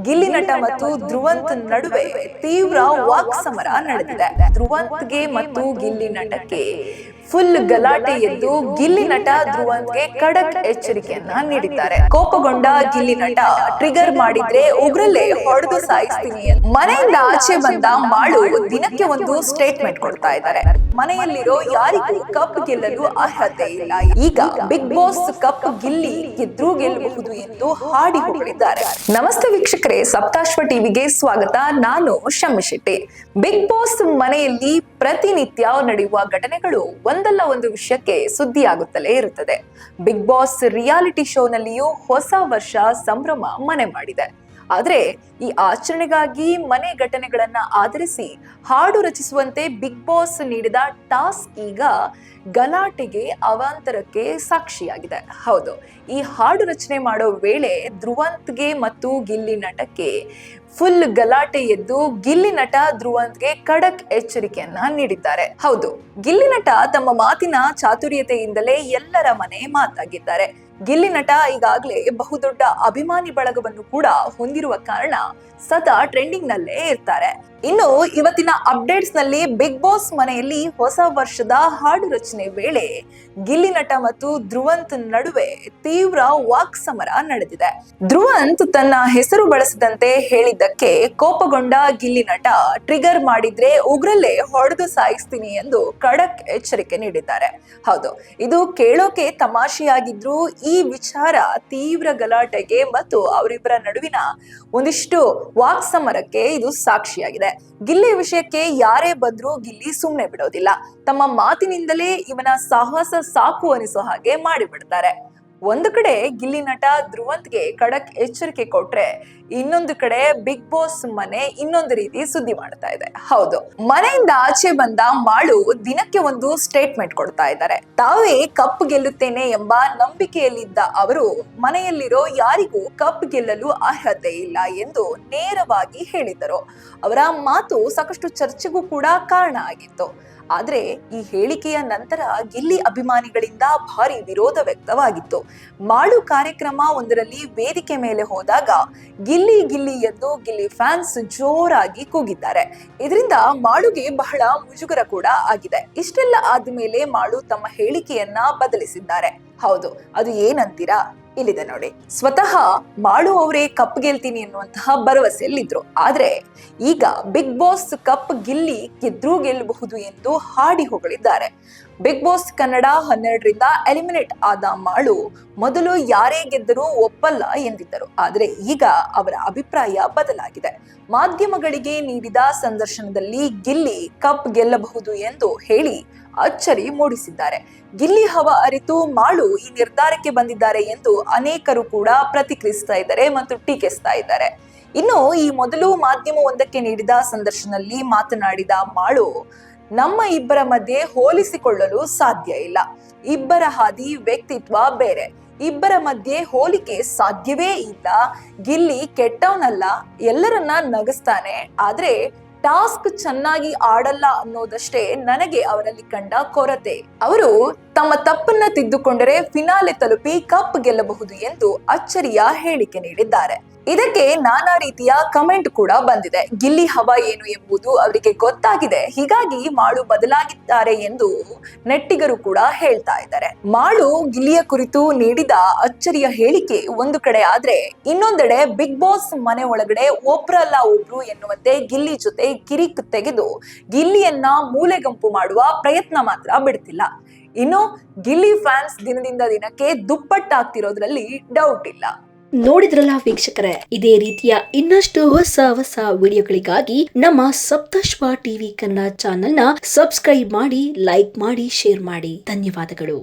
ಗಿಲ್ಲಿ ನಟ ಮತ್ತು ಧ್ರುವಂತ್ ನಡುವೆ ತೀವ್ರ ವಾಕ್ ಸಮರ ನಡೆದಿದೆ. ಧ್ರುವಂತ್ಗೆ ಮತ್ತು ಗಿಲ್ಲಿ ನಟಕ್ಕೆ ಫುಲ್ ಗಲಾಟೆ ಎದ್ದು ಗಿಲ್ಲಿ ನಟ ಧ್ರುವಂತ್ಗೆ ಖಡಕ್ ಎಚ್ಚರಿಕೆಯನ್ನ ನೀಡಿದ್ದಾರೆ. ಕೋಪಗೊಂಡ ಗಿಲ್ಲಿ ನಟ ಟ್ರಿಗರ್ ಮಾಡಿದ್ರೆ ಉಗ್ರಲ್ಲೇ ಹೊಡೆದು ಸಾಯಿಸ್ತೀನಿ. ಮನೆಯಿಂದ ಆಚೆ ಬಂದ ಮಾಳು ದಿನಕ್ಕೆ ಒಂದು ಸ್ಟೇಟ್ಮೆಂಟ್ ಕೊಡ್ತಾ ಇದ್ದಾರೆ. ಮನೆಯಲ್ಲಿರೋ ಯಾರಿಗೂ ಕಪ್ ಗೆಲ್ಲಲು ಅರ್ಹತೆ ಇಲ್ಲ. ಈಗ ಬಿಗ್ ಬಾಸ್ ಕಪ್ ಗಿಲ್ಲಿ ಗೆದ್ರೂ ಗೆಲ್ಲಬಹುದು ಎಂದು ಹಾಡಿ ಹೊಗಳಿದ್ದಾರೆ. ನಮಸ್ತೆ ವೀಕ್ಷಕರೇ, ಸಪ್ತಾಶ್ವ ಟಿವಿಗೆ ಸ್ವಾಗತ. ನಾನು ಶಮ್ಮಿ ಶೆಟ್ಟಿ. ಬಿಗ್ ಬಾಸ್ ಮನೆಯಲ್ಲಿ ಪ್ರತಿನಿತ್ಯ ನಡೆಯುವ ಘಟನೆಗಳು ಒಂದಲ್ಲ ಒಂದು ವಿಷಯಕ್ಕೆ ಸುದ್ದಿಯಾಗುತ್ತಲೇ ಇರುತ್ತದೆ. ಬಿಗ್ ಬಾಸ್ ರಿಯಾಲಿಟಿ ಶೋನಲ್ಲಿಯೂ ಹೊಸ ವರ್ಷ ಸಂಭ್ರಮ ಮನೆ ಮಾಡಿದೆ. ಆದ್ರೆ ಈ ಆಚರಣೆಗಾಗಿ ಮನೆ ಘಟನೆಗಳನ್ನ ಆಧರಿಸಿ ಹಾಡು ರಚಿಸುವಂತೆ ಬಿಗ್ ಬಾಸ್ ನೀಡಿದ ಟಾಸ್ಕ್ ಈಗ ಗಲಾಟೆಗೆ ಅವಾಂತರಕ್ಕೆ ಸಾಕ್ಷಿಯಾಗಿದೆ. ಹೌದು, ಈ ಹಾಡು ರಚನೆ ಮಾಡೋ ವೇಳೆ ಧ್ರುವಂತ್ಗೆ ಮತ್ತು ಗಿಲ್ಲಿ ನಟಕ್ಕೆ ಫುಲ್ ಗಲಾಟೆ ಎದ್ದು ಗಿಲ್ಲಿ ನಟ ಧ್ರುವಂತ್ಗೆ ಖಡಕ್ ಎಚ್ಚರಿಕೆಯನ್ನ ನೀಡಿದ್ದಾರೆ. ಹೌದು, ಗಿಲ್ಲಿ ನಟ ತಮ್ಮ ಮಾತಿನ ಚಾತುರ್ಯತೆಯಿಂದಲೇ ಎಲ್ಲರ ಮನೆ ಮಾತಾಗಿದ್ದಾರೆ. ಗಿಲ್ಲಿ ನಟ ಈಗಾಗಲೇ ಬಹುದೊಡ್ಡ ಅಭಿಮಾನಿ ಬಳಗವನ್ನು ಕೂಡ ಹೊಂದಿರುವ ಕಾರಣ ಸದಾ ಟ್ರೆಂಡಿಂಗ್ ನಲ್ಲೇ ಇರ್ತಾರೆ. ಇನ್ನು ಇವತ್ತಿನ ಅಪ್ಡೇಟ್ಸ್ ನಲ್ಲಿ ಬಿಗ್ ಬಾಸ್ ಮನೆಯಲ್ಲಿ ಹೊಸ ವರ್ಷದ ಹಾಡು ರಚನೆ ವೇಳೆ ಗಿಲ್ಲಿ ನಟ ಮತ್ತು ಧ್ರುವಂತ್ ನಡುವೆ ತೀವ್ರ ವಾಕ್ ಸಮರ ನಡೆದಿದೆ. ಧ್ರುವಂತ್ ತನ್ನ ಹೆಸರು ಬಳಸದಂತೆ ಹೇಳಿದ್ದಕ್ಕೆ ಕೋಪಗೊಂಡ ಗಿಲ್ಲಿ ನಟ ಟ್ರಿಗರ್ ಮಾಡಿದ್ರೆ ಉಗ್ರಲ್ಲೇ ಹೊಡೆದು ಸಾಯಿಸ್ತೀನಿ ಎಂದು ಖಡಕ್ ಎಚ್ಚರಿಕೆ ನೀಡಿದ್ದಾರೆ. ಹೌದು, ಇದು ಕೇಳೋಕೆ ತಮಾಷೆಯಾಗಿದ್ರು ಈ ವಿಚಾರ ತೀವ್ರ ಗಲಾಟೆಗೆ ಮತ್ತು ಅವರಿಬ್ಬರ ನಡುವಿನ ಒಂದಿಷ್ಟು ವಾಕ್ ಸಮರಕ್ಕೆ ಇದು ಸಾಕ್ಷಿಯಾಗಿದೆ. ಗಿಲ್ಲಿ ವಿಷಯಕ್ಕೆ ಯಾರೇ ಬಂದ್ರೂ ಗಿಲ್ಲಿ ಸುಮ್ನೆ ಬಿಡೋದಿಲ್ಲ. ತಮ್ಮ ಮಾತಿನಿಂದಲೇ ಇವನ ಸಾಹಸ ಸಾಕು ಅನಿಸೋ ಹಾಗೆ ಮಾಡಿಬಿಡ್ತಾರೆ. ಒಂದು ಕಡೆ ಗಿಲ್ಲಿ ನಟ ಧ್ರುವಂತ್ಗೆ ಖಡಕ್ ಎಚ್ಚರಿಕೆ ಕೊಟ್ರೆ, ಇನ್ನೊಂದು ಕಡೆ ಬಿಗ್ ಬಾಸ್ ಮನೆ ಇನ್ನೊಂದು ರೀತಿ ಸುದ್ದಿ ಮಾಡ್ತಾ ಇದೆ. ಹೌದು, ಮನೆಯಿಂದ ಆಚೆ ಬಂದ ಮಾಳು ದಿನಕ್ಕೆ ಒಂದು ಸ್ಟೇಟ್ಮೆಂಟ್ ಕೊಡ್ತಾ ಇದ್ದಾರೆ. ತಾವೇ ಕಪ್ ಗೆಲ್ಲುತ್ತೇನೆ ಎಂಬ ನಂಬಿಕೆಯಲ್ಲಿದ್ದ ಅವರು ಮನೆಯಲ್ಲಿರೋ ಯಾರಿಗೂ ಕಪ್ ಗೆಲ್ಲಲು ಅರ್ಹತೆ ಇಲ್ಲ ಎಂದು ನೇರವಾಗಿ ಹೇಳಿದರು. ಅವರ ಮಾತು ಸಾಕಷ್ಟು ಚರ್ಚೆಗೂ ಕೂಡ ಕಾರಣ ಆಗಿತ್ತು. ಆದ್ರೆ ಈ ಹೇಳಿಕೆಯ ನಂತರ ಗಿಲ್ಲಿ ಅಭಿಮಾನಿಗಳಿಂದ ಭಾರಿ ವಿರೋಧ ವ್ಯಕ್ತವಾಗಿತ್ತು. ಮಾಳು ಕಾರ್ಯಕ್ರಮ ಒಂದರಲ್ಲಿ ವೇದಿಕೆ ಮೇಲೆ ಹೋದಾಗ ಗಿಲ್ಲಿ ಗಿಲ್ಲಿ ಎಂದು ಗಿಲ್ಲಿ ಫ್ಯಾನ್ಸ್ ಜೋರಾಗಿ ಕೂಗಿದ್ದಾರೆ. ಇದರಿಂದ ಮಾಳುಗೆ ಬಹಳ ಮುಜುಗರ ಕೂಡ ಆಗಿದೆ. ಇಷ್ಟೆಲ್ಲ ಆದ್ಮೇಲೆ ಮಾಳು ತಮ್ಮ ಹೇಳಿಕೆಯನ್ನ ಬದಲಿಸಿದ್ದಾರೆ. ಹೌದು, ಅದು ಏನಂತೀರಾ? ಇಲ್ಲಿದೆ ನೋಡಿ. ಸ್ವತಃ ಮಾಳು ಅವರೇ ಕಪ್ ಗೆಲ್ತೀನಿ ಎನ್ನುವಂತಹ ಭರವಸೆಯಲ್ಲಿದ್ರು. ಆದ್ರೆ ಈಗ ಬಿಗ್ ಬಾಸ್ ಕಪ್ ಗಿಲ್ಲಿ ಗೆದ್ರೂ ಗೆಲ್ಲಬಹುದು ಎಂದು ಹಾಡಿ ಹೊಗಳಿದ್ದಾರೆ. ಬಿಗ್ ಬಾಸ್ ಕನ್ನಡ 12ರಿಂದ ಎಲಿಮಿನೇಟ್ ಆದ ಮಾಳು ಮೊದಲು ಯಾರೇ ಗೆದ್ದರೂ ಒಪ್ಪಲ್ಲ ಎಂದಿದ್ದರು. ಆದ್ರೆ ಈಗ ಅವರ ಅಭಿಪ್ರಾಯ ಬದಲಾಗಿದೆ. ಮಾಧ್ಯಮಗಳಿಗೆ ನೀಡಿದ ಸಂದರ್ಶನದಲ್ಲಿ ಗಿಲ್ಲಿ ಕಪ್ ಗೆಲ್ಲಬಹುದು ಎಂದು ಹೇಳಿ ಅಚ್ಚರಿ ಮೂಡಿಸಿದ್ದಾರೆ. ಗಿಲ್ಲಿ ಹವ ಅರಿತು ಮಾಳು ಈ ನಿರ್ಧಾರಕ್ಕೆ ಬಂದಿದ್ದಾರೆ ಎಂದು ಅನೇಕರು ಕೂಡ ಪ್ರತಿಕ್ರಿಯಿಸ್ತಾ ಇದ್ದಾರೆ ಮತ್ತು ಟೀಕಿಸ್ತಾ ಇದ್ದಾರೆ. ಇನ್ನು ಈ ಮೊದಲು ಮಾಧ್ಯಮವೊಂದಕ್ಕೆ ನೀಡಿದ ಸಂದರ್ಶನದಲ್ಲಿ ಮಾತನಾಡಿದ ಮಾಳು, ನಮ್ಮ ಇಬ್ಬರ ಮಧ್ಯೆ ಹೋಲಿಸಿಕೊಳ್ಳಲು ಸಾಧ್ಯ ಇಲ್ಲ. ಇಬ್ಬರ ಹಾದಿ ವ್ಯಕ್ತಿತ್ವ ಬೇರೆ. ಇಬ್ಬರ ಮಧ್ಯೆ ಹೋಲಿಕೆ ಸಾಧ್ಯವೇ ಇಲ್ಲ. ಗಿಲ್ಲಿ ಕೆಟ್ಟವನಲ್ಲ, ಎಲ್ಲರನ್ನ ನಗಿಸ್ತಾನೆ. ಆದ್ರೆ ಟಾಸ್ಕ್ ಚೆನ್ನಾಗಿ ಆಡಲ್ಲ ಅನ್ನೋದಷ್ಟೇ ನನಗೆ ಅವರಲ್ಲಿ ಕಂಡ ಕೊರತೆ. ಅವರು ತಮ್ಮ ತಪ್ಪನ್ನ ತಿದ್ದುಕೊಂಡರೆ ಫಿನಾಲೆ ತಲುಪಿ ಕಪ್ ಗೆಲ್ಲಬಹುದು ಎಂದು ಅಚ್ಚರಿಯ ಹೇಳಿಕೆ ನೀಡಿದ್ದಾರೆ. ಇದಕ್ಕೆ ನಾನಾ ರೀತಿಯ ಕಮೆಂಟ್ ಕೂಡ ಬಂದಿದೆ. ಗಿಲ್ಲಿ ಹವಾ ಏನು ಎಂಬುದು ಅವರಿಗೆ ಗೊತ್ತಾಗಿದೆ, ಹೀಗಾಗಿ ಮಾಳು ಬದಲಾಗಿದ್ದಾರೆ ಎಂದು ನೆಟ್ಟಿಗರು ಕೂಡ ಹೇಳ್ತಾ ಇದ್ದಾರೆ. ಮಾಳು ಗಿಲ್ಲಿಯ ಕುರಿತು ನೀಡಿದ ಅಚ್ಚರಿಯ ಹೇಳಿಕೆ ಒಂದು ಕಡೆ ಆದ್ರೆ, ಇನ್ನೊಂದೆಡೆ ಬಿಗ್ ಬಾಸ್ ಮನೆ ಒಳಗಡೆ ಒಬ್ರಲ್ಲ ಒಬ್ರು ಎನ್ನುವಂತೆ ಗಿಲ್ಲಿ ಜೊತೆ ಕಿರಿಕ್ ತೆಗೆದು ಗಿಲ್ಲಿಯನ್ನ ಮೂಲೆಗಂಪು ಮಾಡುವ ಪ್ರಯತ್ನ ಮಾತ್ರ ಬಿಡ್ತಿಲ್ಲ. ಇನ್ನು ಗಿಲ್ಲಿ ಫ್ಯಾನ್ಸ್ ದಿನದಿಂದ ದಿನಕ್ಕೆ ದುಪ್ಪಟ್ಟಾಗ್ತಿರೋದ್ರಲ್ಲಿ ಡೌಟ್ ಇಲ್ಲ. ನೋಡಿದ್ರಲ್ಲ ವೀಕ್ಷಕರೇ, ಇದೇ ರೀತಿಯ ಇನ್ನಷ್ಟು ಹೊಸ ವಿಡಿಯೋಗಳಿಗಾಗಿ ನಮ್ಮ ಸಪ್ತಾಶ್ವ ಟಿವಿ ಕನ್ನಡ ಚಾನೆಲ್ನ ಸಬ್ಸ್ಕ್ರೈಬ್ ಮಾಡಿ, ಲೈಕ್ ಮಾಡಿ, ಶೇರ್ ಮಾಡಿ. ಧನ್ಯವಾದಗಳು.